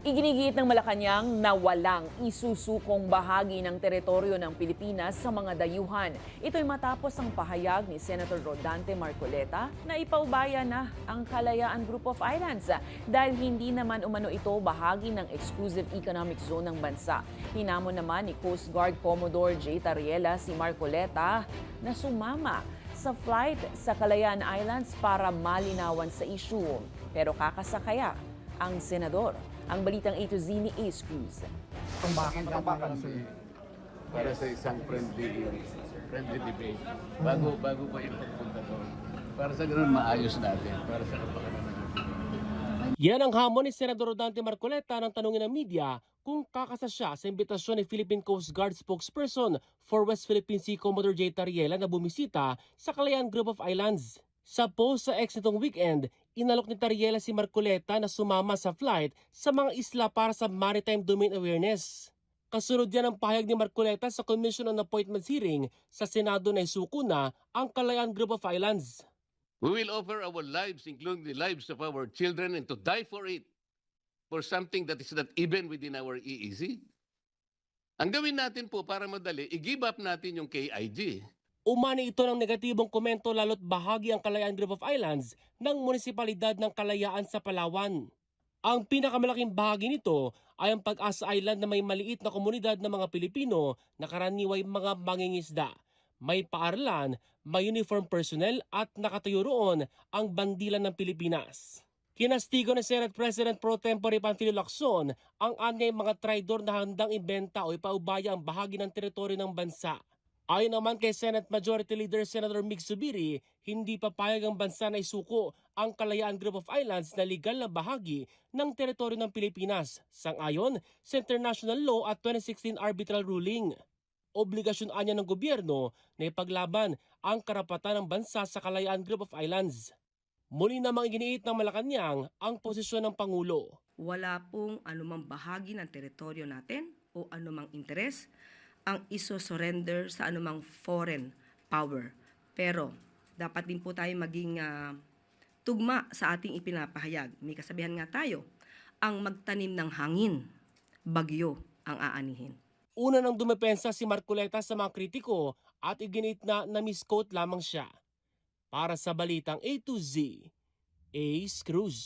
Iginigiit ng Malacanang na walang isusukong bahagi ng teritoryo ng Pilipinas sa mga dayuhan. Ito'y matapos ang pahayag ni Senator Rodante Marcoleta na ipaubaya na ang Kalayaan Group of Islands dahil hindi naman umano ito bahagi ng exclusive economic zone ng bansa. Hinamon naman ni Coast Guard Commodore J. Tariela si Marcoleta na sumama sa flight sa Kalayaan Islands para malinawan sa issue. Pero kakasakaya ang senador. Ang balitang A to Z ni Ace Cruz. Para sa isang friendly debate. Bago pa yung pagpunta doon. Para sa ganun maayos natin. Para sa kapakanan natin. Yan ang hamon ni Senador Rodante Marcoleta nang tanungin ng media kung kakasa siya sa imbitasyon ni Philippine Coast Guard spokesperson for West Philippine Sea Commodore J. Tariela na bumisita sa Kalayaan Group of Islands. Sa post sa X nitong weekend, inalok ni Tariela si Marcoleta na sumama sa flight sa mga isla para sa maritime domain awareness. Kasunod yan ang pahayag ni Marcoleta sa Commission on Appointments hearing sa Senado na isuko na ang Kalayaan Group of Islands. We will offer our lives, including the lives of our children, and to die for it, for something that is not even within our EEZ. Ang gawin natin po para madali, i-give up natin yung KIG. Umani ito ng negatibong komento lalo't bahagi ang Kalayaan Group of Islands ng munisipalidad ng Kalayaan sa Palawan. Ang pinakamalaking bahagi nito ay ang Pag-asa Island na may maliit na komunidad ng mga Pilipino na karaniway mga mangingisda. May paaralan, may uniform personnel at nakatayo roon ang bandilan ng Pilipinas. Kinastigo ni Senate President Pro Tempore Panfilo Lacson ang anyay mga traidor na handang ibenta o ipaubaya ang bahagi ng teritoryo ng bansa. Ayon naman kay Senate Majority Leader Senator Mig Zubiri, hindi papayag ang bansa na isuko ang Kalayaan Group of Islands na legal na bahagi ng teritoryo ng Pilipinas, sang-ayon sa international law at 2016 arbitral ruling. Obligasyon anya ng gobyerno na ipaglaban ang karapatan ng bansa sa Kalayaan Group of Islands. Muli namang iginiit ng Malacanang ang posisyon ng Pangulo. Wala pong anumang bahagi ng teritoryo natin o anumang interes ang iso-surrender sa anumang foreign power. Pero dapat din po tayo maging tugma sa ating ipinapahayag. May kasabihan nga tayo, ang magtanim ng hangin, bagyo ang aanihin. Una nang dumepensa si Marcoleta sa mga kritiko at iginit na na-misquote lamang siya. Para sa Balitang A to Z, Ace Cruz.